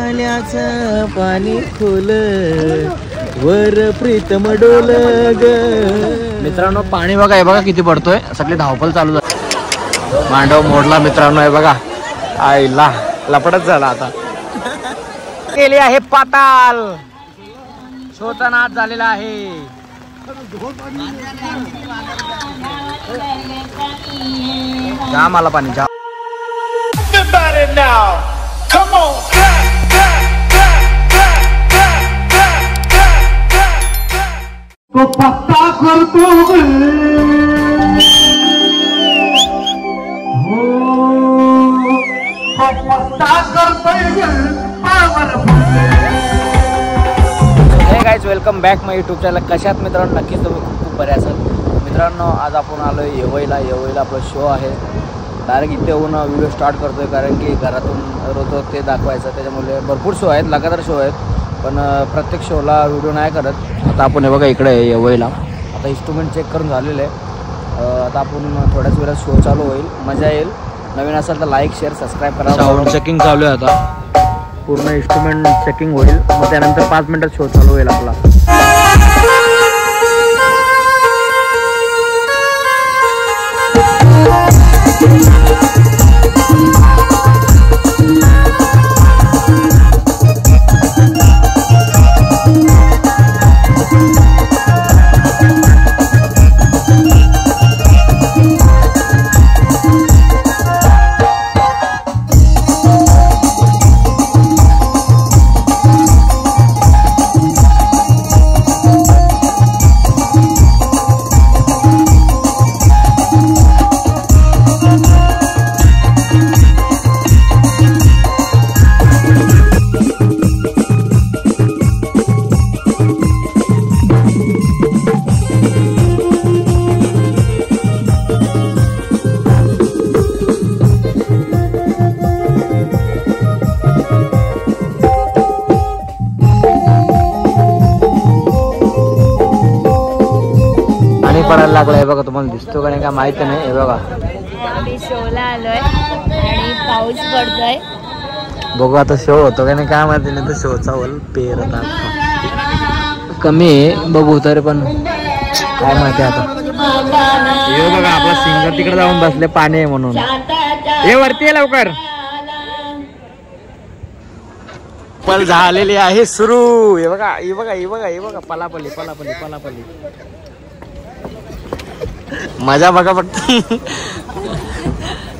नाल्याचं पाणी खोल वर प्रीतम डोल ग. मित्रांनो पाणी बघा, हे बघा किती पडतोय. सगळी धावपळ चालू झाली. मांडव मोडला मित्रांनो, हे बघा आईला लपडच झाला. आता गेली आहे पाताल. शोचा नाच झालेला आहे. जाम आला पाणी, जाम. तो पत्ता करतो पत्ता करतोय. गाईज वेलकम बॅक माय यूट्यूब चॅनल. कशात मित्रांनो, नक्कीच तुम्ही खूप बरे असाल. मित्रांनो आज आपण आलो आहे येवईला. येवईला आपला शो आहे. डायरेक्ट इथे येऊन व्हिडिओ स्टार्ट करतो आहे, कारण की घरातून रोज ते दाखवायचं. त्याच्यामुळे भरपूर शो आहेत, लगातार शो आहेत, पण प्रत्येक शोला व्हिडिओ नाही करत. आता आपण हे बघा इकडे आहे येवईला. आता इन्स्ट्रुमेंट चेक करून झालेलं आहे. आता आपण थोड्याच वेळात शो चालू होईल, मजा येईल. नवीन असेल तर लाईक शेअर सबस्क्राईब करा. साऊंड चेकिंग चालू आहे. आता पूर्ण इन्स्ट्रुमेंट चेकिंग होईल, मग त्यानंतर 5 मिनिटात शो चालू होईल आपला. पडायला लागलाय बघा. तुम्हाला दिसतो का नाही का माहिती नाही. हे बघा आम्ही शोला आलोय आणि पाऊस पडतोय. बघू आता शो होतो का नाही काय माहिती. नाही तर शोचा वल पेर आता कमी आहे, बघू तरी पण काय माहिती. आता हे बघा आपला सिंगर तिकडे जाऊन बसले, पाणी आहे म्हणून. हे वरती आहे लवकर. पल झालेली आहे सुरू. हे बघा हे बघा हे बघा हे बघा पलापली पलापली पलापली. मजा बघा फक्त.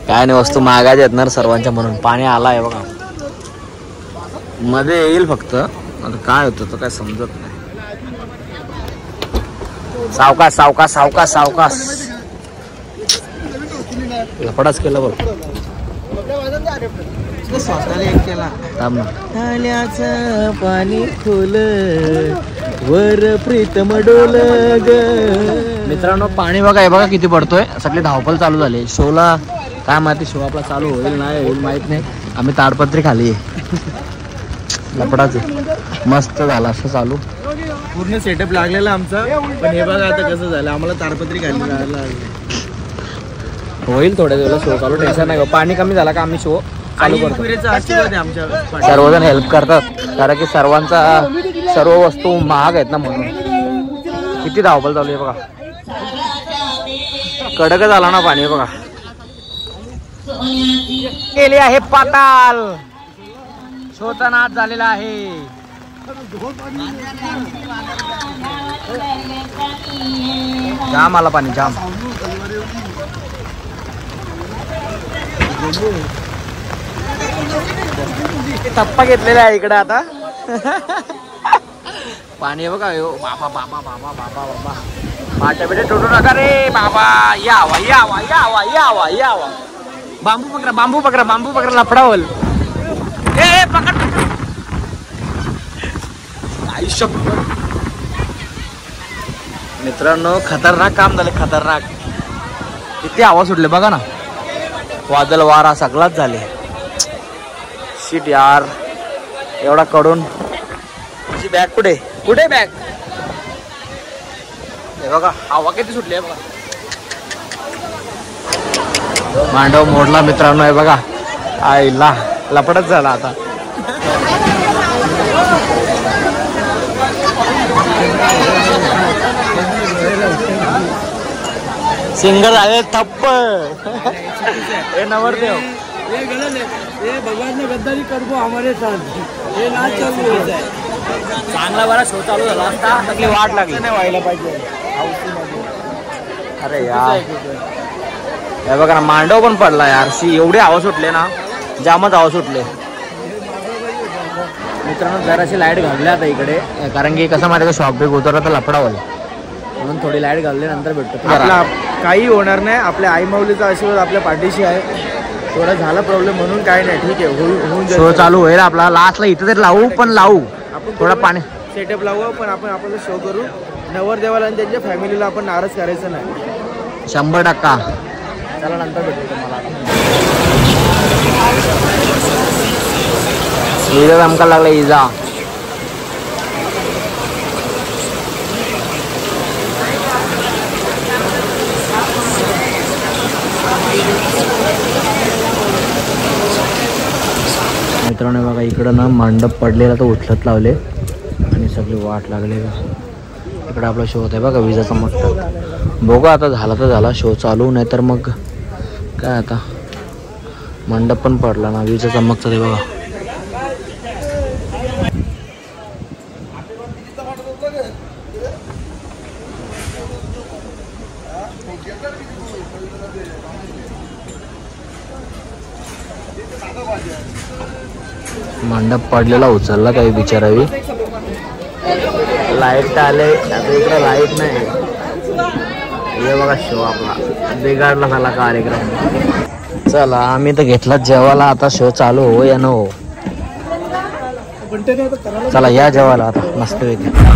काय नाही, वस्तू महागाच्या आहेत ना सर्वांच्या, म्हणून पाणी आला आहे बघा. मध्ये येईल फक्त. आता काय होतं तर काय समजत नाही. सावकाश सावकाश सावकाश सावकाश. लफडाच केलं बघ. नाल्याचं पाणी खोल वर प्रीतम डोल ग. मित्रांनो पाणी बघा, हे बघा किती पडतोय. सगळी धावपळ चालू झाली. शोला काय माहिती, शो आपला चालू होईल नाही होईल माहित नाही. आम्ही ताडपत्री खाली आहे. लपडाच मस्त झाला असं चालू. पूर्ण सेटअप लागलेला आमचा, पण हे बघा आता कसं झालं. आम्हाला ताडपत्री खाली जायला होईल थोड्या वेळेला शो चालू. टेन्शन नाही. पाणी कमी झाला का आम्ही शो चालू करतो. सर्वजण हेल्प करतात, कारण की सर्व वस्तू महाग आहेत ना, म्हणून. किती धावपळ चालू आहे बघा. कडक झाला ना पाणी बघा. गेली आहे पाताल. शोचा नाच झालेला आहे. जाम आला पाणी, जाम. टप्पा घेतलेला आहे इकडे आता. पाणी बघा. बाबा बाबा बाबा बाबा बाबा. पाट्या बिट्या तुटू नका रे बाबा. यावा यावा यावा यावा यावा. बांबू पकडा बांबू पकडा बांबू पकडा. लफडावल. ए पकड. आयुष्य मित्रांनो खतरनाक काम झालं, खतरनाक. किती आवाज सुटले बघा ना. वादळ वारा सगळाच झाले. शिट यार, एवढा कडून. तुझी बॅग कुठे कुठे बॅग. हे बघा हवा किती सुटली आहे बघा. मांडव मोडला मित्रांनो. हे बघा आईला लपडच झाला आता. सिंगर झाले थप्प हे नवरदेव ये गलत है, ये भगवान ने गद्दारी कर दो हमारे साथ, ये नाच चालू होता है. चांगला बरा शो चालू झाला असता आपली वाट लागली नाही व्हायला पाहिजे. अरे यार हे बघा ना मांडव पण पडला यार एवढे आवाज सुटले ना जामच आवाज सुटले. मित्रांनो जराशी लाईट घालली आता इकडे कारण की कसं माहिती शॉक ब्रेक उतरला तर लफडा होईल म्हणून थोडी लाईट घालली नंतर भेटतो. आपला काही होणार नाही, आपल्या आई माऊलीचा आशीर्वाद आपल्या पाठीशी आहे. थोडा झाला प्रॉब्लेम म्हणून काय नाही, ठीक आहे होऊन शो चालू होईल आपला लास्टला इथं तरी लावू पण लावू आपण थोडा पाणी सेटअप लावू पण आपण आपला शो करू. नवरदेवाला आणि त्यांच्या फॅमिलीला आपण नाराज करायचं नाही. 100%. चला नंतर भेटू तुम्हाला. इजा चमका लागला इजा. मित्रांनो बघा इकडं ना मंडप पडलेला तर उचलत लावले आणि सगळी वाट लागले. इकडे आपला शो होता बघा विजा चमकतात. बघू आता झाला तर झाला शो चालू नाही तर मग काय आता मंडप पण पडला ना विजा चमकतात ते बघा. मंडप पडलेला उचलला काही बिचारावी. लाईट आले आता इकडे लाईट नाही. हे बघा शो आपला बिघाडला झाला कार्यक्रम. चला आम्ही तर घेतला जेवायला आता शो चालू हो या न हो. चला या जेवायला आता मस्त पैकी.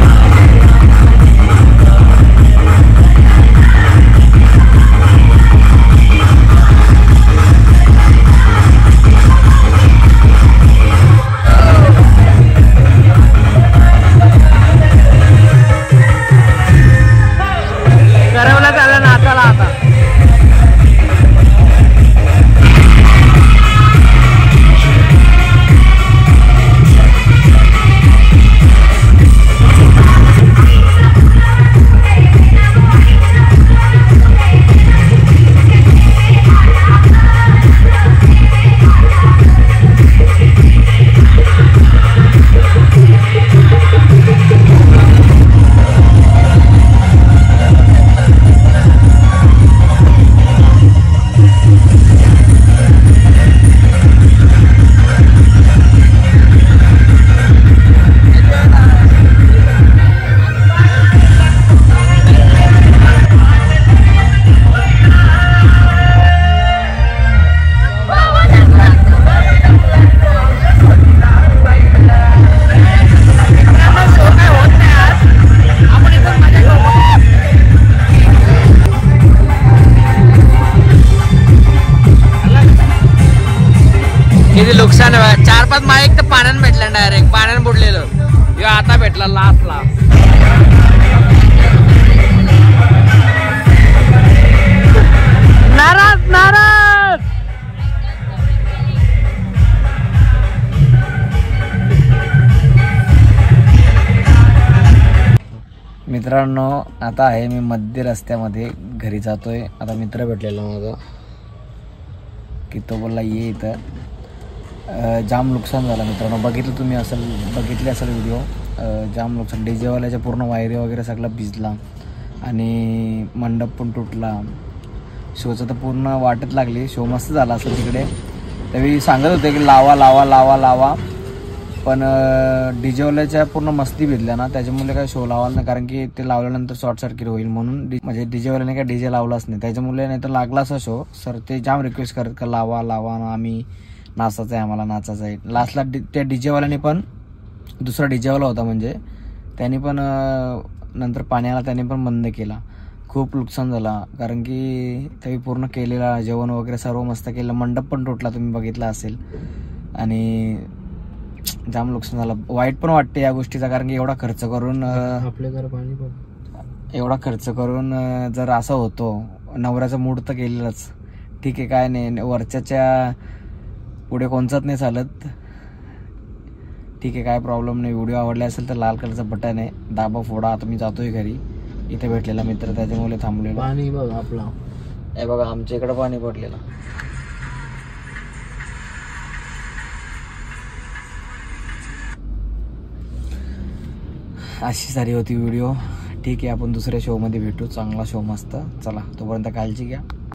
किती नुकसान आहे. 4-5 माईक तर पाण्यानं भेटलं डायरेक्ट पाण्यानं बुडलेलं. किंवा आता भेटला लास्टला. नाराज नाराज. मित्रांनो आता आहे मी मध्य रस्त्यामध्ये घरी जातोय. आता मित्र भेटलेला माझा की तो बोलला ये इथं. जाम नुकसान झालं मित्रांनो. बघितले असेल व्हिडिओ. जाम नुकसान. डीजेवाल्याच्या पूर्ण वायरी वगैरे सगळा भिजला आणि मंडप पण तुटला. शोचं तर पूर्ण वाटत लागली. शो मस्त झाला असेल तिकडे. त्यावेळी सांगत होते की लावा लावा लावा लावा पण डीजेवाल्याच्या पूर्ण मस्ती भिजल्या ना त्याच्यामुळे काय शो लावायला नाही कारण की ते लावल्यानंतर शॉर्ट सर्किट होईल म्हणून म्हणजे डीजेवाल्याने काय डीजे लावलाच नाही त्याच्यामुळे नाही तर लागला असा शो. सर ते जाम रिक्वेस्ट करत का लावा लावा आम्ही नाचायचं आहे आम्हाला नाचायचं आहे. लास्टला त्या डीजेवाल्याने पण दुसरा डीजेवाला होता म्हणजे त्यांनी पण नंतर पाण्याला त्याने पण बंद केला. खूप नुकसान झाला कारण की त्यावेळी पूर्ण केलेला जेवण वगैरे सर्व मस्त केलं. मंडप पण तुटला तुम्ही बघितला असेल आणि जाम नुकसान झालं. वाईट पण वाटते या गोष्टीचा कारण की एवढा खर्च करून जर असं होतो नवऱ्याचा मूड तर केलेलाच. ठीक आहे काय नाही वरच्याच्या पुढे कोणचाच नाही चालत. ठीक आहे, काय प्रॉब्लेम नाही. व्हिडिओ आवडला असेल तर लाल कलरचं बटन आहे, दाबा फोडा. आता मी जातोय घरी. इथे भेटलेला मित्र त्याच्यामुळे थांबलेलो. पाणी बघ आपला, हे बघा आमच्या इकडं पाणी पडलेलं. अशी सारी होती व्हिडिओ. ठीक आहे, आपण दुसऱ्या शोमध्ये भेटू. चांगला शो मस्त. चला, तोपर्यंत काळजी घ्या.